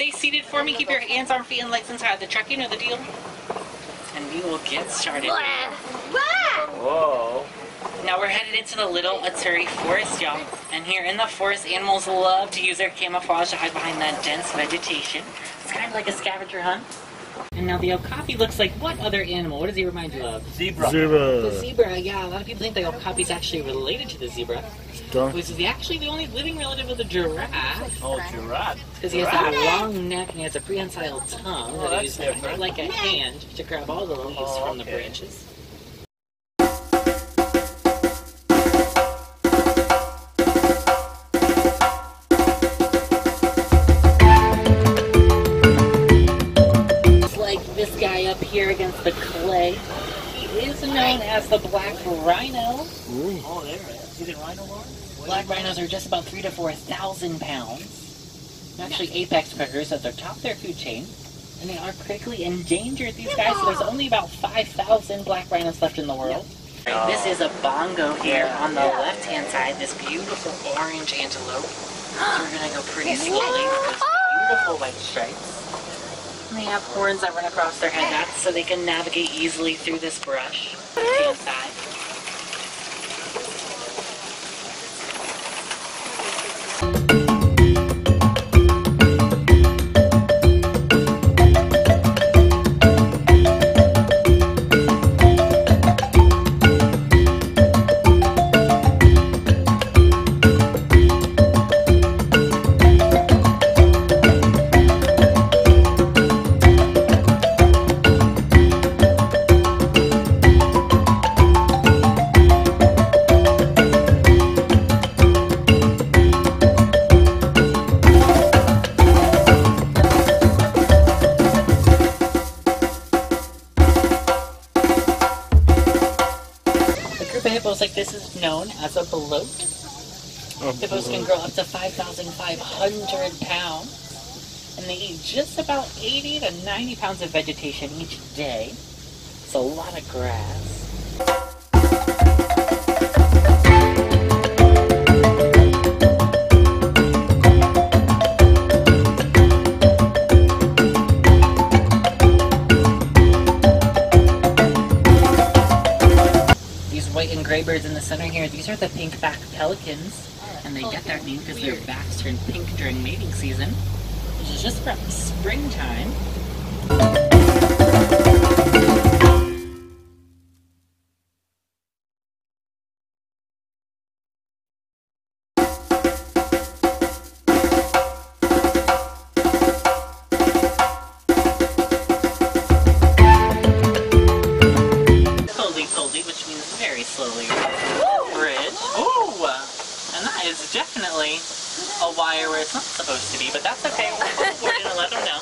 stay seated for me. Keep your hands, arms, feet, and legs inside the truck. You know the deal. And we will get started. Whoa. Now we're headed into the Little Aturi Forest, y'all. And here in the forest, animals love to use their camouflage to hide behind that dense vegetation. It's kind of like a scavenger hunt. And now the okapi looks like what other animal? What does he remind you of? Zebra. The zebra, yeah. A lot of people think the okapi is actually related to the zebra. Which is actually the only living relative of the giraffe. Oh, giraffe. Because he has that long neck and he has a prehensile tongue that is like a hand to grab all the leaves from the branches. This guy up here against the clay. He is known as the black rhino. Ooh. Oh, there it is. Is it rhino lord? Black rhinos are just about 3,000 to 4,000 pounds. They're actually apex predators at the top of their food chain, and they are critically endangered, these guys, so there's only about 5,000 black rhinos left in the world. Right, this is a bongo here on the left-hand side, this beautiful orange antelope. So we're going to go pretty slowly with those beautiful white stripes. And they have horns that run across their head, that's so they can navigate easily through this brush. Left-hand side. Hippos like this is known as a bloat. Hippos can grow up to 5,500 pounds, and they eat just about 80 to 90 pounds of vegetation each day. It's a lot of grass. White and gray birds in the center here, these are the pink-backed pelicans, and they get their name because their backs turn pink during mating season, which is just about springtime. Which means very slowly. Bridge. Ooh! And that is definitely a wire where it's not supposed to be, but that's okay. We're gonna let them know.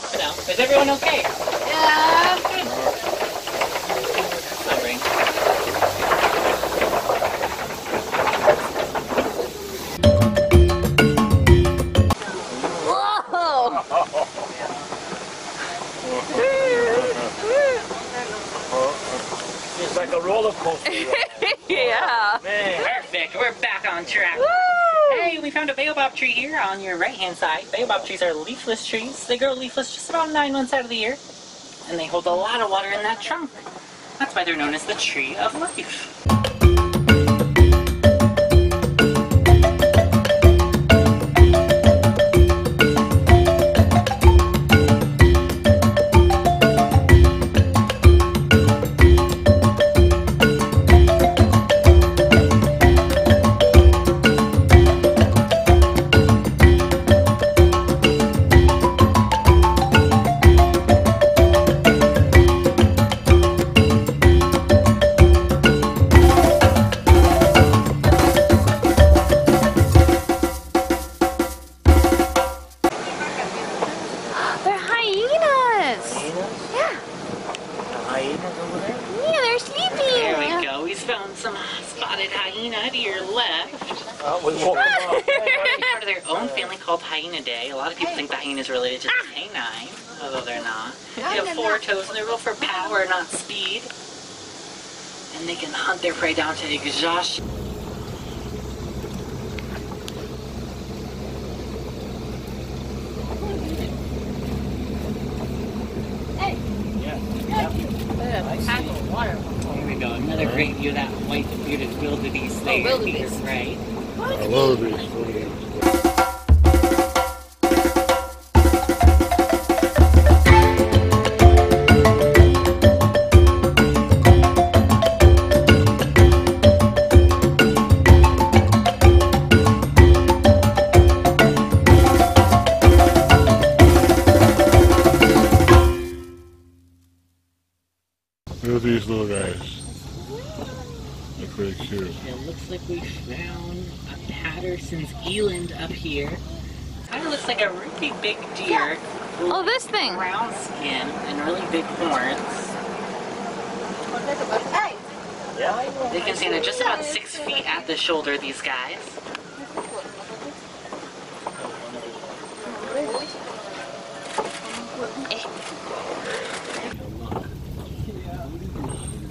Is everyone okay? Yeah. Good. Sobering. It's like a roller coaster. Yeah. Man. Perfect. We're back on track. Woo! Hey, we found a baobab tree here on your right-hand side. Baobab trees are leafless trees. They grow leafless just about 9 months out of the year. And they hold a lot of water in that trunk. That's why they're known as the tree of life. Found some spotted hyena to your left. Part of their own family called Hyenidae. A lot of people think the hyena is related to the canine, although they're not. They have 4 toes and they're built for power, not speed. And they can hunt their prey down to exhaustion. great view of that white bearded wildebeest there. wildebeest. Right. I love these. Look at these little guys. They're pretty cute. It looks like we found a Patterson's eland up here. Kind of looks like a really big deer. Oh, this thing. Brown skin and really big horns. They can stand at just about 6 feet at the shoulder, these guys.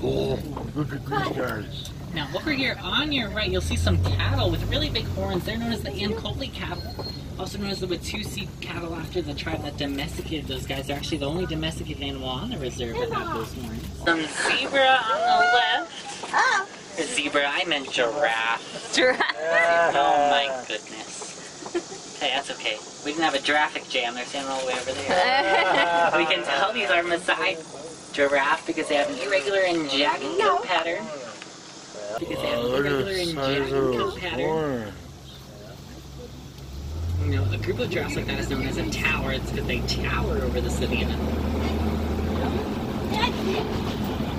Oh, look at these guys. Now over here on your right, you'll see some cattle with really big horns. They're known as the Ankole cattle, also known as the Watusi cattle after the tribe that domesticated those guys. They're actually the only domesticated animal on the reserve that have those horns. Some zebra on the left. Or zebra, I meant giraffe. Giraffe. Oh my goodness. Hey, that's okay. We didn't have a giraffic jam. They're standing all the way over there. We can tell these are Maasai giraffe because they have an irregular and jagged coat pattern. Because they have an irregular and jagged coat pattern. You know, a group of giraffes like that is known as a tower. It's because they tower over the savanna.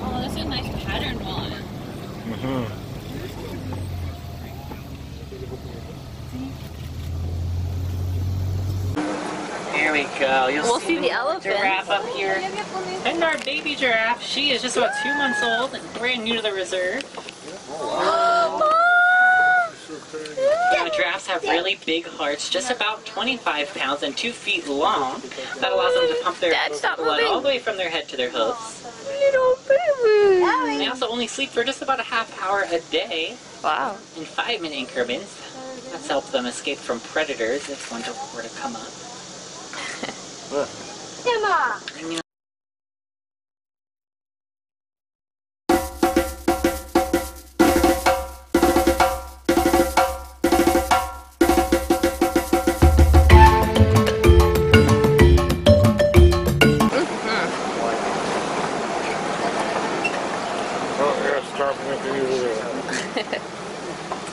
Oh, that's a nice pattern one. Here we go. We'll see the elephant. Giraffe up here. And our baby giraffe. She is just about 2 months old and brand new to the reserve. Now, giraffes have really big hearts, just about 25 pounds and 2 feet long. That allows them to pump their blood all the way from their head to their hooves. Little baby. They also only sleep for just about a half hour a day. Wow. In 5-minute increments. That's helped them escape from predators if one were to come up. And, you know,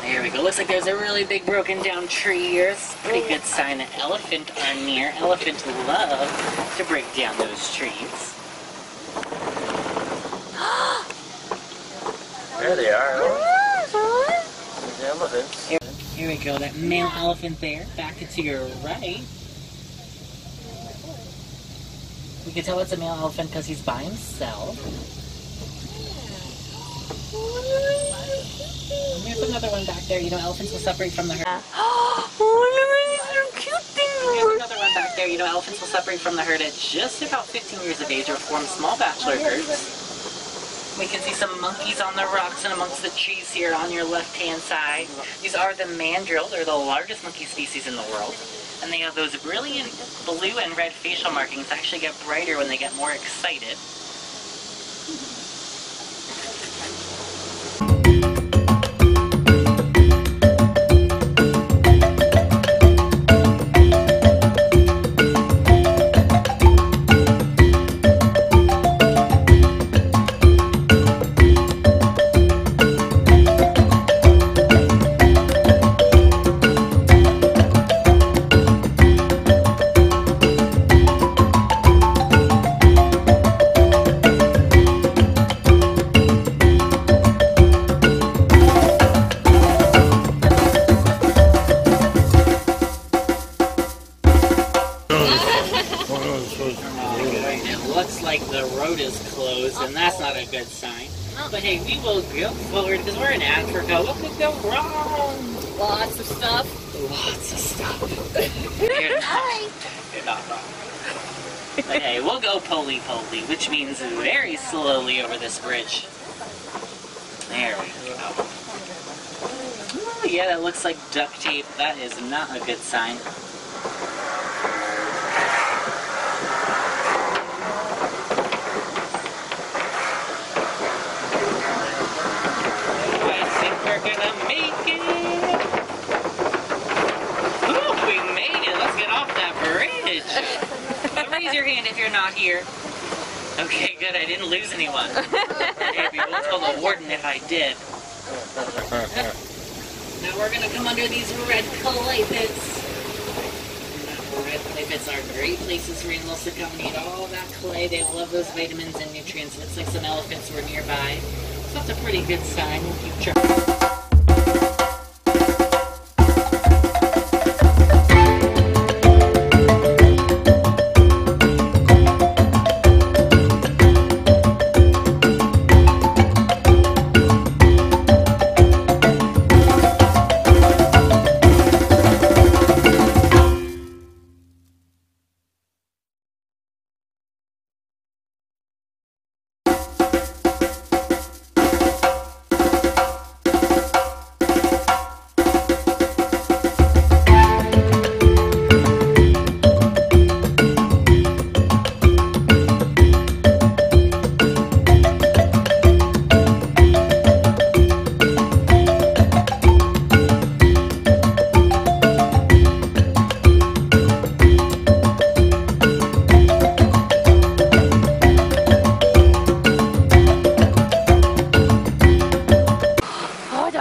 there we go. Looks like there's a really big broken down tree here. It's a pretty good sign that elephant are near. Elephants love to break down those trees. There they are. The elephants. Here we go. That male elephant there. Back to your right. We can tell it's a male elephant because he's by himself. There's another one back there. You know, elephants will separate from the herd. There's another one back there. You know, elephants will separate from the herd at just about 15 years of age or form small bachelor herds. We can see some monkeys on the rocks and amongst the trees here on your left-hand side. These are the mandrill. They're the largest monkey species in the world. And they have those brilliant blue and red facial markings that actually get brighter when they get more excited. It looks like the road is closed, and that's not a good sign. But hey, we will go forward because we're in Africa. What could go wrong? Lots of stuff. Lots of stuff. You're not wrong. But hey, we'll go poly-poly, which means very slowly over this bridge. There we go. Oh, yeah, that looks like duct tape. That is not a good sign. raise your hand if you're not here. Okay, good. I didn't lose anyone. Maybe we'll tell the warden if I did. Now we're gonna come under these red clay pits. Red clay pits are great places for animals to come and eat all that clay. They love those vitamins and nutrients. Looks like some elephants were nearby. So that's a pretty good sign. We'll keep trying.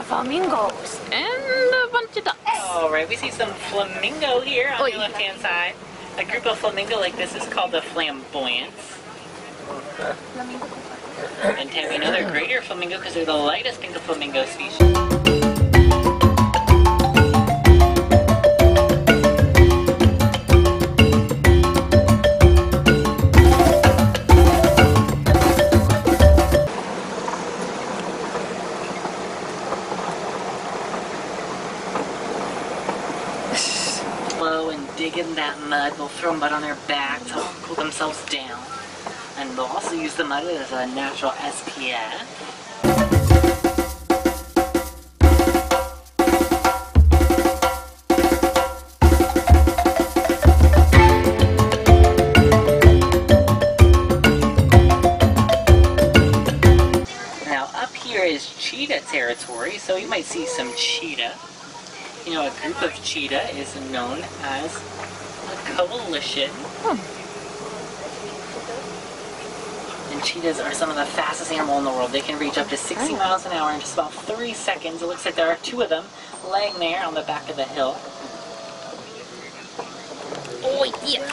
Flamingos and a bunch of ducks. Alright, we see some flamingo here on your left-hand side. A group of flamingo like this is called the flamboyants. And Ted, we know they're greater flamingo because they're the lightest pink of flamingo species. And dig in that mud. They'll throw mud on their back to cool themselves down. And they'll also use the mud as a natural SPF. Now up here is cheetah territory, so you might see some cheetah. You know, a group of cheetah is known as a coalition. And cheetahs are some of the fastest animals in the world. They can reach up to 60 miles an hour in just about 3 seconds. It looks like there are 2 of them laying there on the back of the hill. Oh, yeah.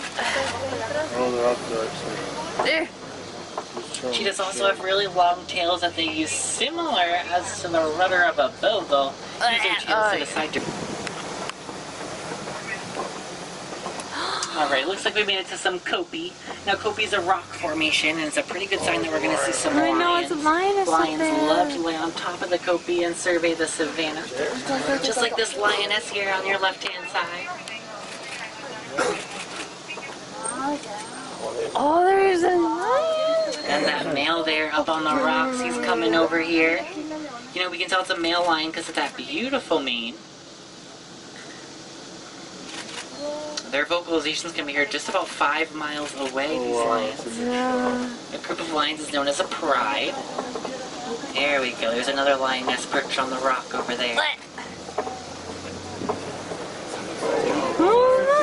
Oh, they're up there, There. Cheetahs also have really long tails that they use similar as to the rudder of a boat. They'll use their tails to the side to... Alright, looks like we made it to some Kopi. Now Kopi is a rock formation and it's a pretty good sign that we're going to see some lions. I know, it's a lioness. Lions love to lay on top of the Kopi and survey the savannah. Just like this lioness here on your left-hand side. Oh, there's a lion. And that male there up on the rocks, he's coming over here. You know, we can tell it's a male lion because of that beautiful mane. Their vocalizations can be heard just about 5 miles away, these lions. Yeah. A group of lions is known as a pride. There we go, there's another lioness perched on the rock over there.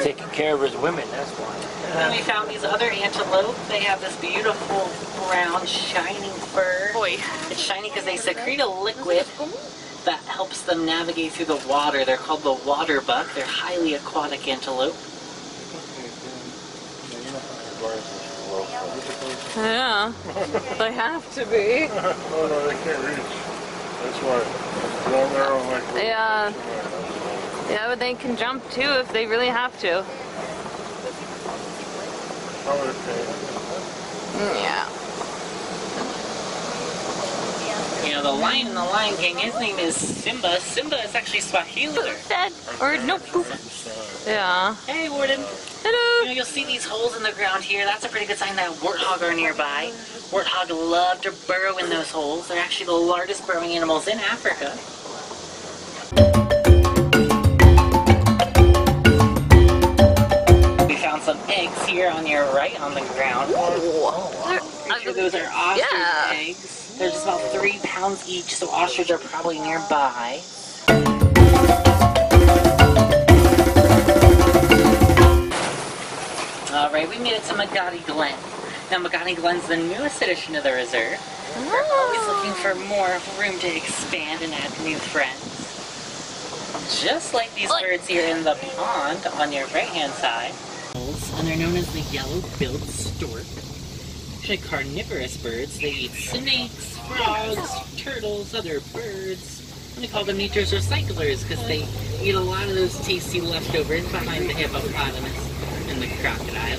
Taking care of his women, that's why. And we found these other antelope. They have this beautiful brown shining fur. Boy. It's shiny because they secrete a liquid that helps them navigate through the water. They're called the water buck. They're highly aquatic antelope. Yeah. They have to be. Oh no, they can't reach. That's why. They're on their own like that. Yeah. Yeah, but they can jump too if they really have to. Yeah. You know, the lion in the Lion King, his name is Simba. Simba is actually Swahili. Dead. Or nope. Yeah. Hey, Warden. Hello. You know, you'll see these holes in the ground here. That's a pretty good sign that warthog are nearby. Warthog love to burrow in those holes. They're actually the largest burrowing animals in Africa. We found some eggs here on your right on the ground. Pretty sure those are ostrich eggs. They're just about 3 pounds each, so ostrich are probably nearby. Alright, right, we made it to Magadi Glen. Now, Magadi Glen's the newest addition to the reserve. We're always looking for more room to expand and add new friends. Just like these birds here in the pond on your right-hand side. And they're known as the yellow-billed stork. Actually, carnivorous birds. They eat snakes, frogs, turtles, other birds. And they call them nature's recyclers because they eat a lot of those tasty leftovers behind the hippopotamus and the crocodile.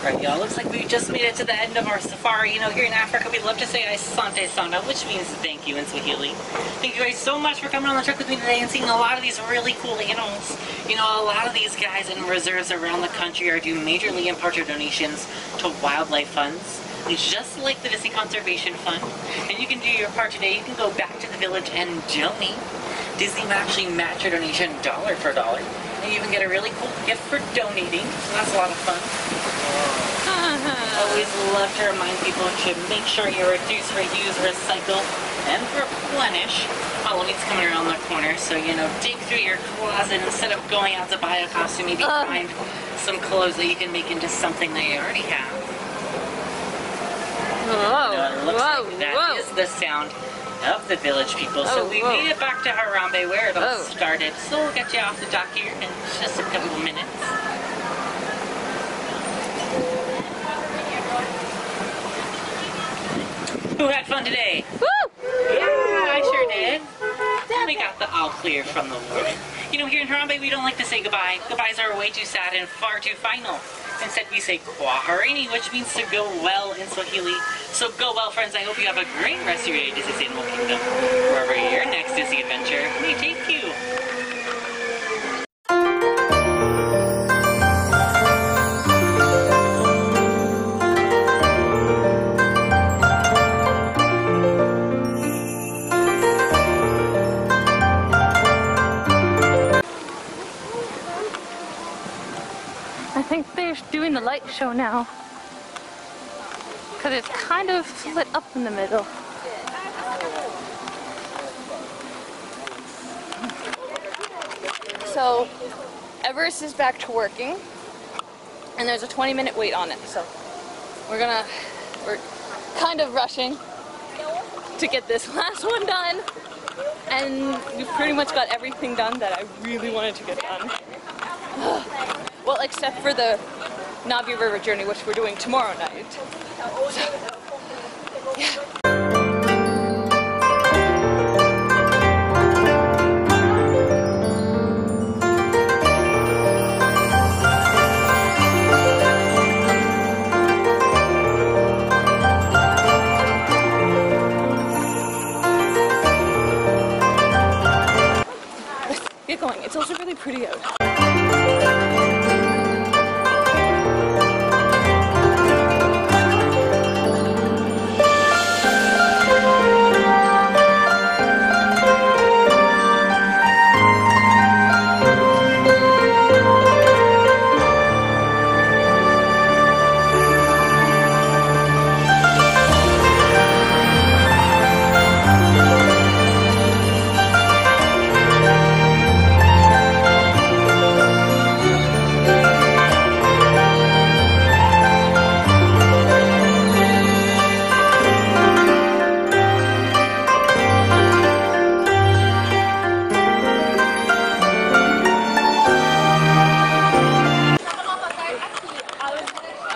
Right, y'all, looks like we just made it to the end of our safari. You know, here in Africa, we love to say Asante Sana, which means thank you in Swahili. Thank you guys so much for coming on the trip with me today and seeing a lot of these really cool animals. You know, a lot of these guys in reserves around the country are due majorly in part their donations to wildlife funds. It's just like the Disney Conservation Fund. And you can do your part today. You can go back to the village and donate. Disney will actually match your donation dollar for dollar. And you even get a really cool gift for donating. So that's a lot of fun. Always love to remind people to make sure you reduce, reuse, recycle, and replenish. Halloween's coming around the corner, so you know, dig through your closet instead of going out to buy a costume. Maybe find some clothes that you can make into something that you already have. Whoa, You know, it looks like that is the sound of the village people. So we made it back to Harambe where it all started. So we'll get you off the dock here in just a couple of minutes. Who had fun today? Woo! Yeah, I sure did. We got the all clear from the Lord. You know, here in Harambe, we don't like to say goodbye. Goodbyes are way too sad and far too final. Instead, we say Kwaherini, which means to go well in Swahili. So go well, friends. I hope you have a great rest of your day, Disney's Animal Kingdom, wherever your next Disney adventure may take you. I think they're doing the light show now. Because it's kind of lit up in the middle. So, Everest is back to working. And there's a 20-minute wait on it. So, we're kind of rushing to get this last one done. And we've pretty much got everything done that I really wanted to get done. Well, except for the Navi River journey, which we're doing tomorrow night. So, yeah. Let's get going. It's also really pretty out.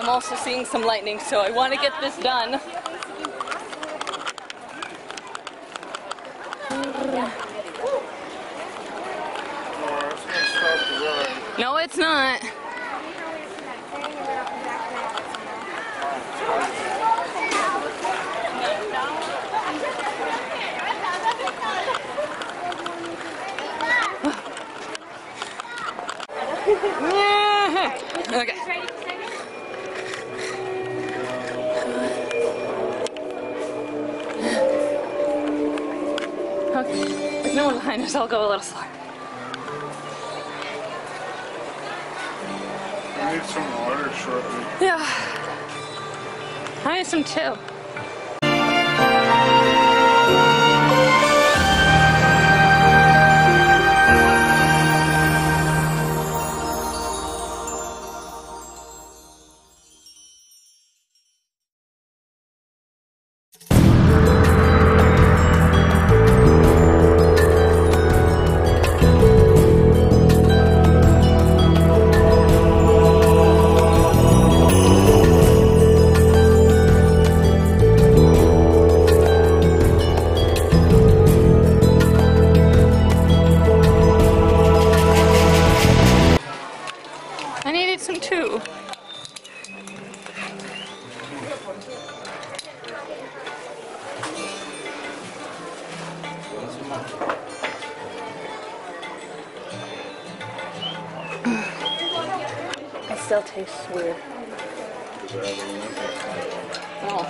Also seeing some lightning, so I want to get this done. No, it's not. Okay. Okay, there's no one behind us, I'll go a little slower. need some water shortly. Yeah. I need some too. I needed some too. It still tastes weird. Oh.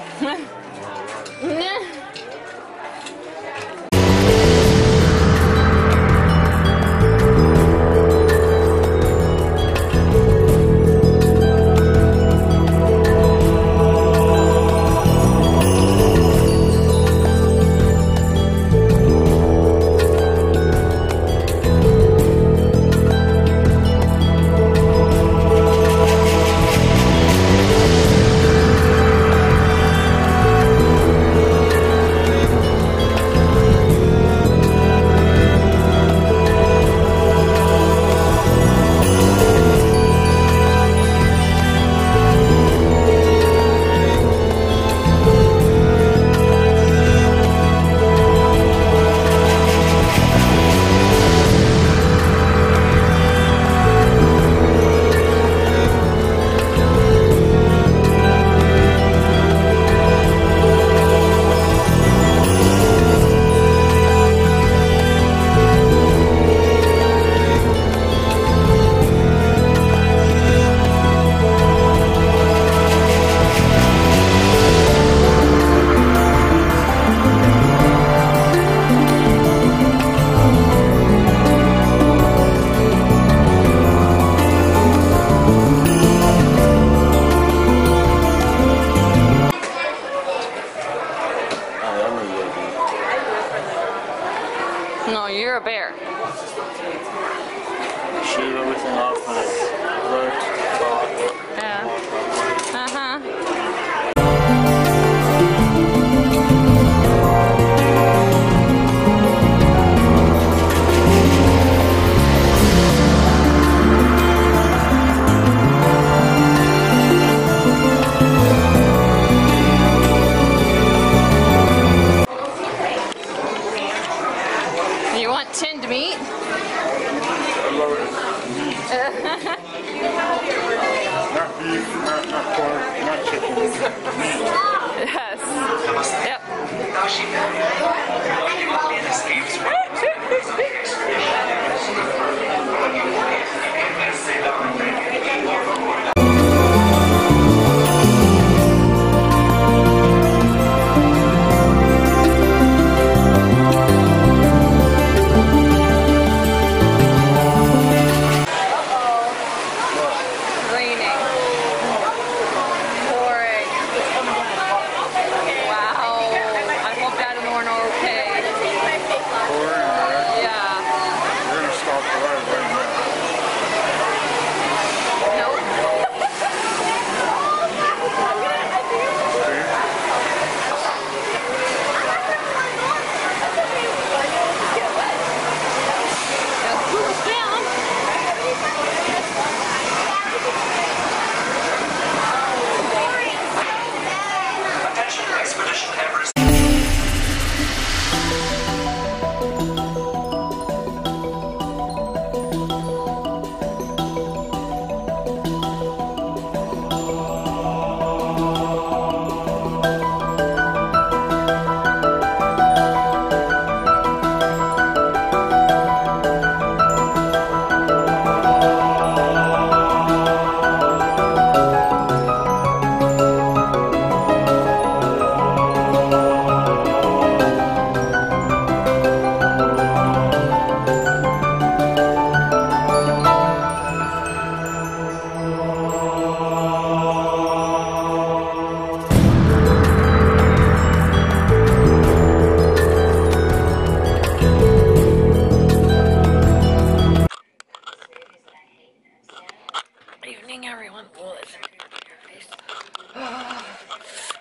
Nah.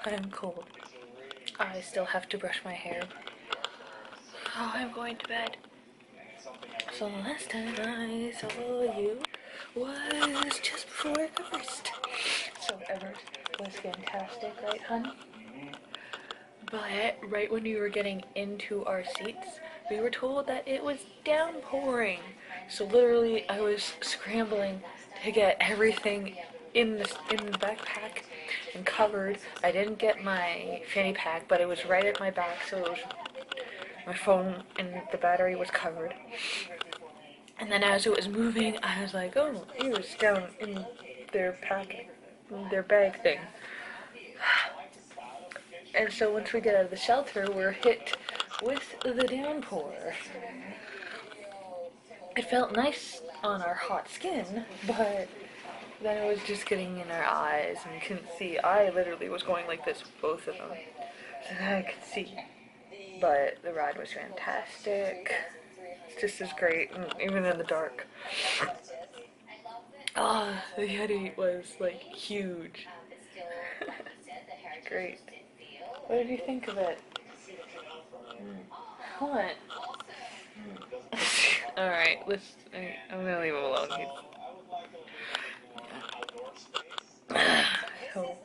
I'm cold. I still have to brush my hair. Oh, I'm going to bed. So the last time I saw you was just before Everest. So Everest was fantastic, right, hun? But right when we were getting into our seats, we were told that it was downpouring. So literally, I was scrambling to get everything in the backpack and covered. I didn't get my fanny pack, but it was right at my back, so it was, my phone and the battery was covered. And then as it was moving, I was like, oh, it was down in their pack, their bag thing. And so once we get out of the shelter, we're hit with the downpour. It felt nice on our hot skin, but then it was just getting in our eyes and we couldn't see. I literally was going like this, both of them, so that I could see. But the ride was fantastic. Just as great, even in the dark. Ah, the Yeti was like huge. Great. What did you think of it? What? Alright, I'm gonna leave him alone. So,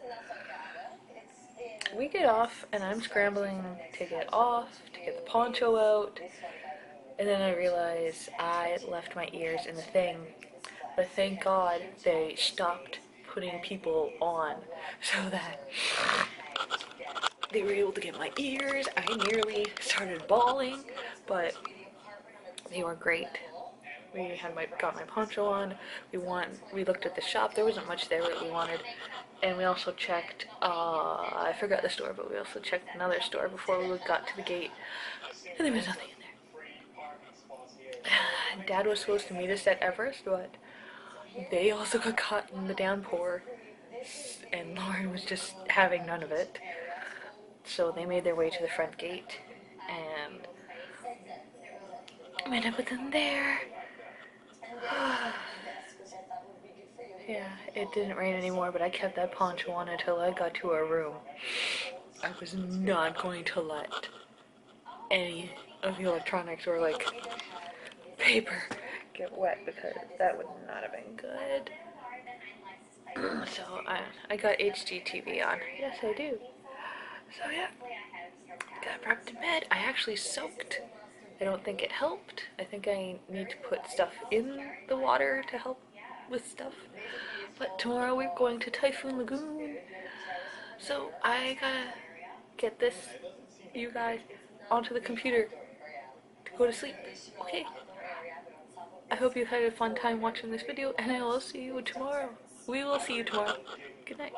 we get off, and I'm scrambling to get off, to get the poncho out, and then I realize I left my ears in the thing, but thank God they stopped putting people on, so that they were able to get my ears. I nearly started bawling, but they were great. We had got my poncho on. We looked at the shop. There wasn't much there that we wanted, and we also checked. I forgot the store, but we also checked another store before we got to the gate, and there was nothing in there. Dad was supposed to meet us at Everest, but they also got caught in the downpour, and Lauren was just having none of it. So they made their way to the front gate, and met up with them there. Yeah, it didn't rain anymore, but I kept that poncho on until I got to our room. I was not going to let any of the electronics or like paper get wet because that would not have been good. So I got HGTV on. Yes, I do. So yeah, got prepped in bed. I actually soaked. I don't think it helped. I think I need to put stuff in the water to help with stuff. But tomorrow we're going to Typhoon Lagoon. So I gotta get this, you guys, onto the computer to go to sleep. Okay. I hope you had a fun time watching this video, and I will see you tomorrow. We will see you tomorrow. Good night.